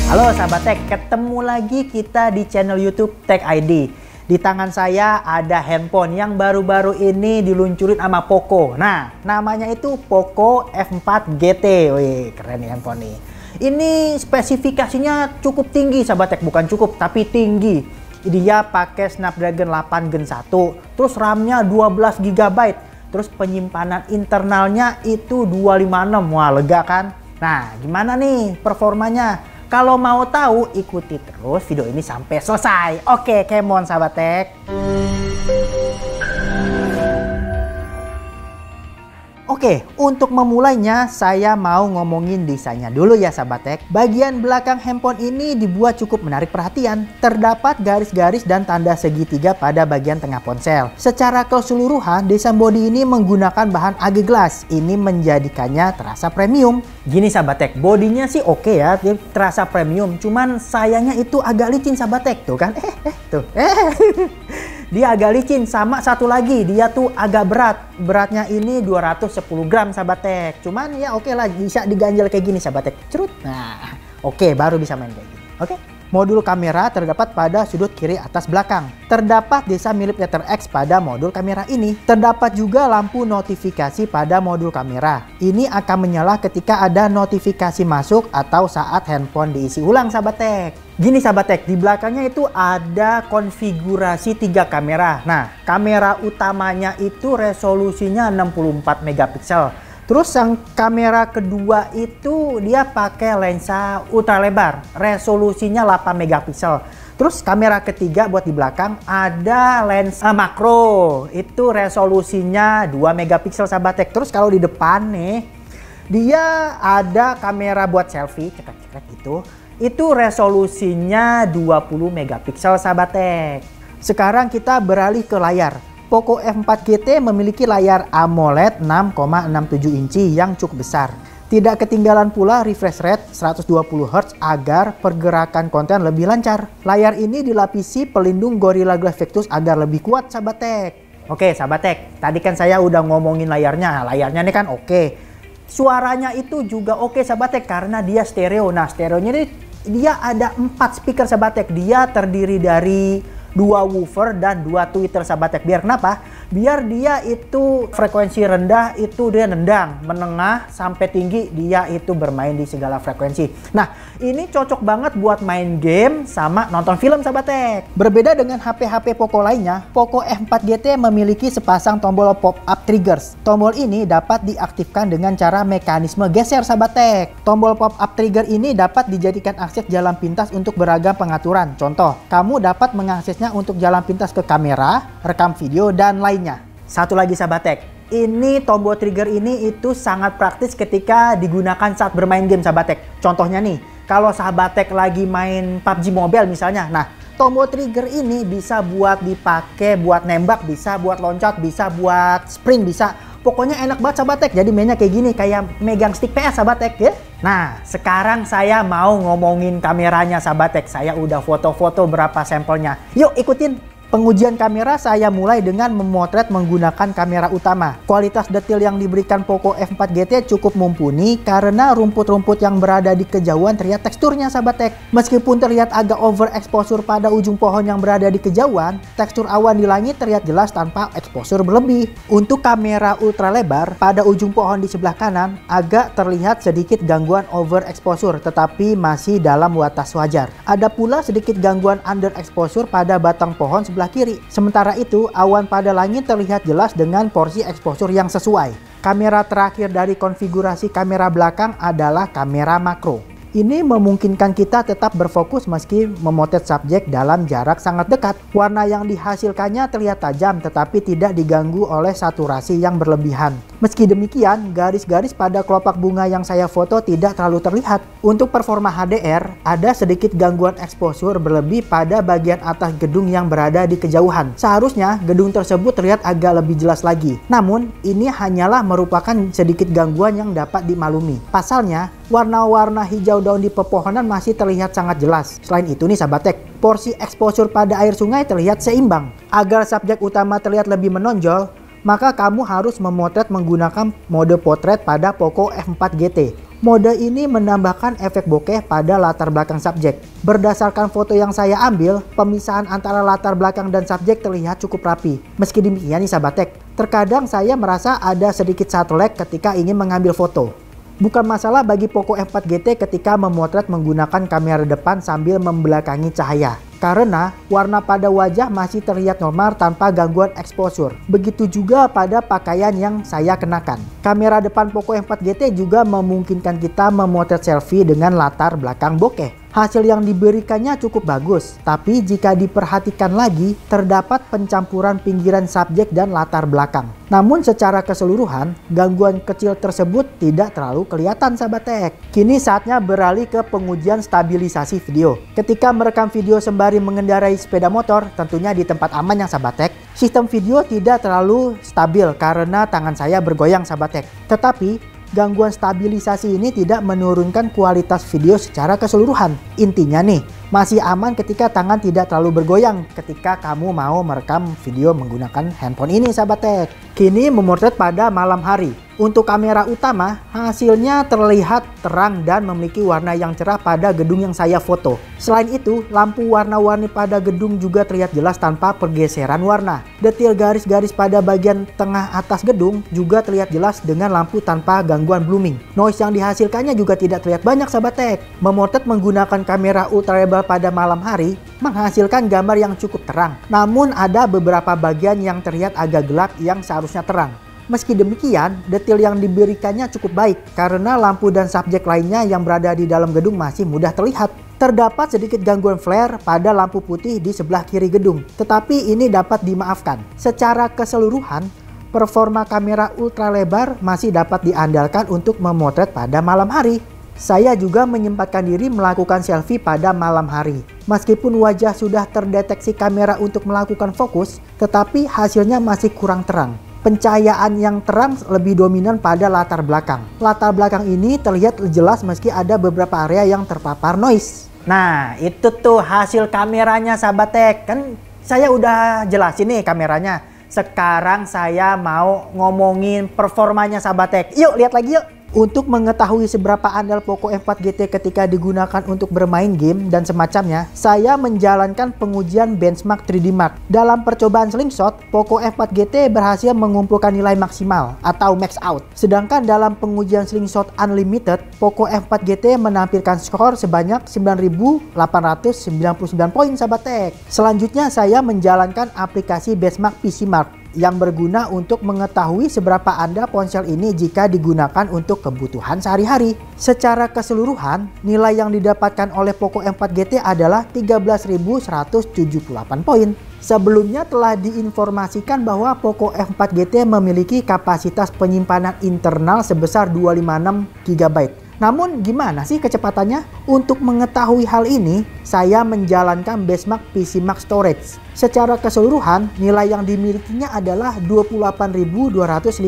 Halo sahabat tech, ketemu lagi kita di channel YouTube Tech ID. Di tangan saya ada handphone yang baru-baru ini diluncurin sama Poco. Nah, namanya itu Poco F4 GT. Wih, keren nih handphone nih. Ini spesifikasinya cukup tinggi sahabat tech, bukan cukup tapi tinggi. Dia pakai Snapdragon 8 Gen 1, terus RAM-nya 12 GB, terus penyimpanan internalnya itu 256. Wah, lega kan? Nah, gimana nih performanya? Kalau mau tahu, ikuti terus video ini sampai selesai. Oke, come on sahabat tech. Oke, untuk memulainya saya mau ngomongin desainnya dulu ya sahabat tech. Bagian belakang handphone ini dibuat cukup menarik perhatian. Terdapat garis-garis dan tanda segitiga pada bagian tengah ponsel. Secara keseluruhan, desain bodi ini menggunakan bahan AG Glass. Ini menjadikannya terasa premium. Gini sahabat tech, bodinya sih oke ya, dia terasa premium. Cuman sayangnya itu agak licin sahabat tech, tuh kan? Dia agak licin, sama satu lagi dia tuh agak berat. Beratnya ini 210 gram sahabat tech. Cuman ya oke lah, bisa diganjel kayak gini sahabat tech. Cerut. Nah, oke, baru bisa main kayak gini. Oke. Modul kamera terdapat pada sudut kiri atas belakang. Terdapat desain mirip letter X pada modul kamera ini. Terdapat juga lampu notifikasi pada modul kamera. Ini akan menyala ketika ada notifikasi masuk atau saat handphone diisi ulang sahabat tech. Gini sahabat tech, di belakangnya itu ada konfigurasi 3 kamera. Nah, kamera utamanya itu resolusinya 64 megapiksel. Terus yang kamera kedua itu dia pakai lensa ultra lebar, resolusinya 8 megapiksel. Terus kamera ketiga buat di belakang ada lensa makro, itu resolusinya 2 megapiksel sahabat tech. Terus kalau di depan nih, dia ada kamera buat selfie, cekrek-cekrek gitu. Itu resolusinya 20 megapiksel sahabat tech. Sekarang kita beralih ke layar. Poco F4 GT memiliki layar AMOLED 6,67 inci yang cukup besar. Tidak ketinggalan pula refresh rate 120 Hz agar pergerakan konten lebih lancar. Layar ini dilapisi pelindung Gorilla Glass Victus agar lebih kuat sahabat tech. Oke sahabat tech, tadi kan saya udah ngomongin layarnya. Layarnya ini kan oke. Suaranya itu juga oke sahabat tech karena dia stereo. Nah, stereonya ini dia ada 4 speaker sahabat tech. Dia terdiri dari 2 woofer dan 2 tweeter sahabat tech. Biar kenapa? Biar dia itu frekuensi rendah itu dia nendang, menengah sampai tinggi dia itu bermain di segala frekuensi. Nah, ini cocok banget buat main game sama nonton film sahabat tech. Berbeda dengan HP-HP Poco lainnya, Poco F4 GT memiliki sepasang tombol pop-up triggers. Tombol ini dapat diaktifkan dengan cara mekanisme geser sahabat tech. Tombol pop-up trigger ini dapat dijadikan akses jalan pintas untuk beragam pengaturan. Contoh, kamu dapat mengaksesnya untuk jalan pintas ke kamera, rekam video, dan lainnya. Satu lagi sahabat tech, ini tombol trigger ini itu sangat praktis ketika digunakan saat bermain game sahabat tech. Contohnya nih, kalau sahabat tech lagi main PUBG Mobile misalnya, nah tombol trigger ini bisa buat dipakai buat nembak, bisa buat loncat, bisa buat sprint, bisa. Pokoknya enak banget sahabat tech, jadi mainnya kayak gini, kayak megang stick PS sahabat tech ya. Nah, sekarang saya mau ngomongin kameranya sahabat tech. Saya udah foto-foto berapa sampelnya. Yuk ikutin. Pengujian kamera saya mulai dengan memotret menggunakan kamera utama. Kualitas detail yang diberikan Poco F4 GT cukup mumpuni karena rumput-rumput yang berada di kejauhan terlihat teksturnya sahabat tech. Meskipun terlihat agak overexposure pada ujung pohon yang berada di kejauhan, tekstur awan di langit terlihat jelas tanpa exposure berlebih. Untuk kamera ultra lebar, pada ujung pohon di sebelah kanan agak terlihat sedikit gangguan overexposure tetapi masih dalam batas wajar. Ada pula sedikit gangguan underexposure pada batang pohon sebelah kiri. Sementara itu, awan pada langit terlihat jelas dengan porsi exposure yang sesuai. Kamera terakhir dari konfigurasi kamera belakang adalah kamera makro. Ini memungkinkan kita tetap berfokus meski memotret subjek dalam jarak sangat dekat. Warna yang dihasilkannya terlihat tajam tetapi tidak diganggu oleh saturasi yang berlebihan. Meski demikian, garis-garis pada kelopak bunga yang saya foto tidak terlalu terlihat. Untuk performa HDR, ada sedikit gangguan exposure berlebih pada bagian atas gedung yang berada di kejauhan. Seharusnya gedung tersebut terlihat agak lebih jelas lagi. Namun, ini hanyalah merupakan sedikit gangguan yang dapat dimaklumi. Pasalnya, warna-warna hijau daun di pepohonan masih terlihat sangat jelas. Selain itu nih sahabat tech, porsi exposure pada air sungai terlihat seimbang. Agar subjek utama terlihat lebih menonjol, maka kamu harus memotret menggunakan mode potret pada Poco F4 GT. Mode ini menambahkan efek bokeh pada latar belakang subjek. Berdasarkan foto yang saya ambil, pemisahan antara latar belakang dan subjek terlihat cukup rapi. Meski demikian nih sahabat tech, terkadang saya merasa ada sedikit satu lag ketika ingin mengambil foto. Bukan masalah bagi Poco F4 GT ketika memotret menggunakan kamera depan sambil membelakangi cahaya, karena warna pada wajah masih terlihat normal tanpa gangguan exposure. Begitu juga pada pakaian yang saya kenakan. Kamera depan Poco F4 GT juga memungkinkan kita memotret selfie dengan latar belakang bokeh. Hasil yang diberikannya cukup bagus, tapi jika diperhatikan lagi, terdapat pencampuran pinggiran subjek dan latar belakang. Namun secara keseluruhan, gangguan kecil tersebut tidak terlalu kelihatan sahabat tech. Kini saatnya beralih ke pengujian stabilisasi video. Ketika merekam video sembari mengendarai sepeda motor, tentunya di tempat aman yang sahabat tech, sistem video tidak terlalu stabil karena tangan saya bergoyang sahabat tech. Tetapi gangguan stabilisasi ini tidak menurunkan kualitas video secara keseluruhan. Intinya nih, masih aman ketika tangan tidak terlalu bergoyang ketika kamu mau merekam video menggunakan handphone ini sahabat tech. Kini memotret pada malam hari. Untuk kamera utama, hasilnya terlihat terang dan memiliki warna yang cerah pada gedung yang saya foto. Selain itu, lampu warna-warni pada gedung juga terlihat jelas tanpa pergeseran warna. Detail garis-garis pada bagian tengah atas gedung juga terlihat jelas dengan lampu tanpa gangguan blooming. Noise yang dihasilkannya juga tidak terlihat banyak sahabat tech. Memotret menggunakan kamera ultraviolet pada malam hari menghasilkan gambar yang cukup terang. Namun ada beberapa bagian yang terlihat agak gelap yang seharusnya terang. Meski demikian, detail yang diberikannya cukup baik karena lampu dan subjek lainnya yang berada di dalam gedung masih mudah terlihat. Terdapat sedikit gangguan flare pada lampu putih di sebelah kiri gedung, tetapi ini dapat dimaafkan. Secara keseluruhan, performa kamera ultra lebar masih dapat diandalkan untuk memotret pada malam hari. Saya juga menyempatkan diri melakukan selfie pada malam hari. Meskipun wajah sudah terdeteksi kamera untuk melakukan fokus, tetapi hasilnya masih kurang terang. Pencahayaan yang terang lebih dominan pada latar belakang. Latar belakang ini terlihat jelas meski ada beberapa area yang terpapar noise. Nah, itu tuh hasil kameranya sahabat tech. Kan saya udah jelasin nih kameranya. Sekarang saya mau ngomongin performanya sahabat tech. Yuk lihat lagi yuk. Untuk mengetahui seberapa andal Poco F4 GT ketika digunakan untuk bermain game dan semacamnya, saya menjalankan pengujian benchmark 3D Mark. Dalam percobaan slingshot, Poco F4 GT berhasil mengumpulkan nilai maksimal atau max out. Sedangkan dalam pengujian slingshot unlimited, Poco F4 GT menampilkan skor sebanyak 9.899 poin sahabat tech. Selanjutnya saya menjalankan aplikasi benchmark PC Mark yang berguna untuk mengetahui seberapa andal ponsel ini jika digunakan untuk kebutuhan sehari-hari. Secara keseluruhan, nilai yang didapatkan oleh Poco F4 GT adalah 13.178 poin. Sebelumnya telah diinformasikan bahwa Poco F4 GT memiliki kapasitas penyimpanan internal sebesar 256 GB. Namun gimana sih kecepatannya? Untuk mengetahui hal ini, saya menjalankan benchmark PC Mark Storage. Secara keseluruhan, nilai yang dimilikinya adalah 28.258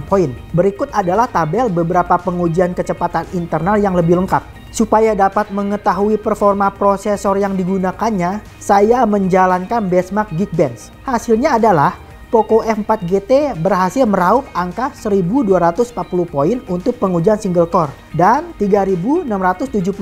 poin. Berikut adalah tabel beberapa pengujian kecepatan internal yang lebih lengkap. Supaya dapat mengetahui performa prosesor yang digunakannya, saya menjalankan benchmark Geekbench. Hasilnya adalah Poco F4 GT berhasil meraup angka 1240 poin untuk pengujian single core dan 3670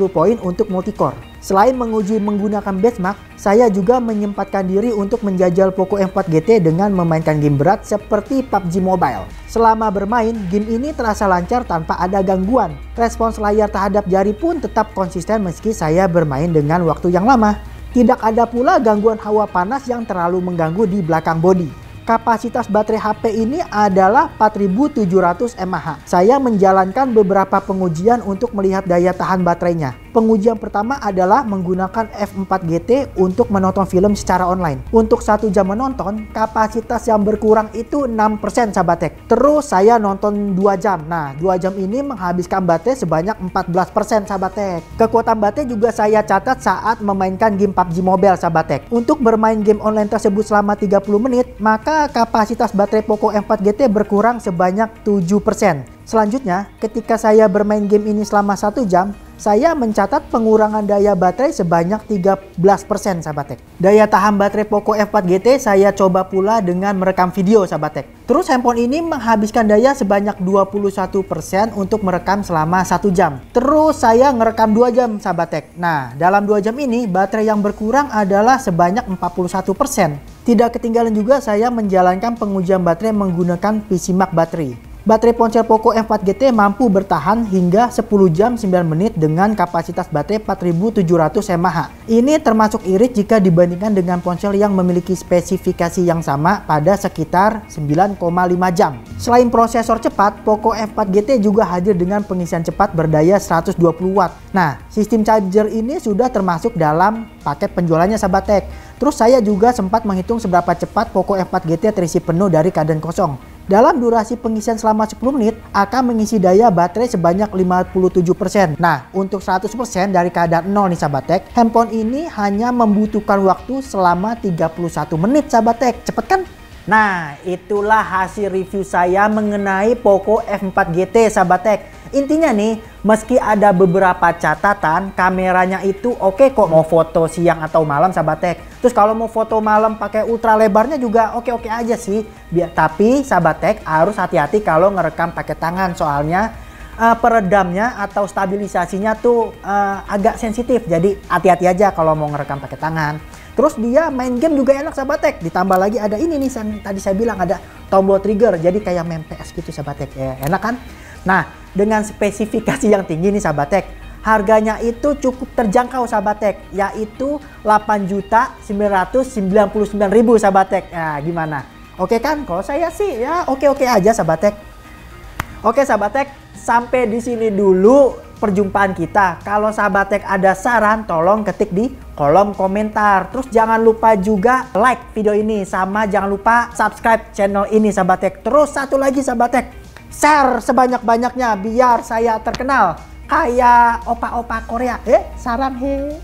poin untuk multicore. Selain menguji menggunakan benchmark, saya juga menyempatkan diri untuk menjajal Poco F4 GT dengan memainkan game berat seperti PUBG Mobile. Selama bermain, game ini terasa lancar tanpa ada gangguan. Respons layar terhadap jari pun tetap konsisten meski saya bermain dengan waktu yang lama. Tidak ada pula gangguan hawa panas yang terlalu mengganggu di belakang bodi. Kapasitas baterai HP ini adalah 4700 mAh. Saya menjalankan beberapa pengujian untuk melihat daya tahan baterainya. Pengujian pertama adalah menggunakan F4 GT untuk menonton film secara online. Untuk 1 jam menonton, kapasitas yang berkurang itu 6% sahabat tech. Terus saya nonton 2 jam. Nah, 2 jam ini menghabiskan baterai sebanyak 14% sahabat tech. Kekuatan baterai juga saya catat saat memainkan game PUBG Mobile sahabat tech. Untuk bermain game online tersebut selama 30 menit, maka kapasitas baterai Poco F4 GT berkurang sebanyak 7%. Selanjutnya, ketika saya bermain game ini selama 1 jam, saya mencatat pengurangan daya baterai sebanyak 13% sahabat tek. Daya tahan baterai Poco F4 GT saya coba pula dengan merekam video sahabat tek. Terus handphone ini menghabiskan daya sebanyak 21% untuk merekam selama 1 jam. Terus saya ngerekam 2 jam sahabat tek. Nah, dalam 2 jam ini baterai yang berkurang adalah sebanyak 41%. Tidak ketinggalan juga saya menjalankan pengujian baterai menggunakan PCMark baterai. Baterai ponsel Poco F4 GT mampu bertahan hingga 10 jam 9 menit dengan kapasitas baterai 4700 mAh. Ini termasuk irit jika dibandingkan dengan ponsel yang memiliki spesifikasi yang sama pada sekitar 9,5 jam. Selain prosesor cepat, Poco F4 GT juga hadir dengan pengisian cepat berdaya 120 Watt. Nah, sistem charger ini sudah termasuk dalam paket penjualannya sahabat tek. Terus saya juga sempat menghitung seberapa cepat Poco F4 GT terisi penuh dari keadaan kosong. Dalam durasi pengisian selama 10 menit akan mengisi daya baterai sebanyak 57%. Nah, untuk 100% dari keadaan nol nih sahabat tek, handphone ini hanya membutuhkan waktu selama 31 menit sahabat tek. Cepet kan? Nah, itulah hasil review saya mengenai Poco F4 GT sahabat tek. Intinya nih, meski ada beberapa catatan, kameranya itu oke kok mau foto siang atau malam sahabat tek. Terus kalau mau foto malam pakai ultra lebarnya juga oke-oke aja sih. Tapi sahabat tek harus hati-hati kalau ngerekam pakai tangan, soalnya peredamnya atau stabilisasinya tuh agak sensitif. Jadi hati-hati aja kalau mau ngerekam pakai tangan. Terus dia main game juga enak sahabat tek. Ditambah lagi ada ini nih tadi saya bilang ada tombol trigger. Jadi kayak main PS gitu sahabat tek. Ya, enak kan? Nah, dengan spesifikasi yang tinggi nih sahabat tek, harganya itu cukup terjangkau sahabat tek, yaitu 8.999.000 sahabat tek. Nah, gimana? Oke kan? Kalau saya sih ya oke-oke aja sahabat tek. Oke sahabat tek, sampai di sini dulu perjumpaan kita. Kalau sahabat tek ada saran, tolong ketik di kolom komentar. Terus jangan lupa juga like video ini, sama jangan lupa subscribe channel ini sahabat tek. Terus satu lagi sahabat tek, share sebanyak-banyaknya biar saya terkenal kayak opa-opa Korea. Saran he.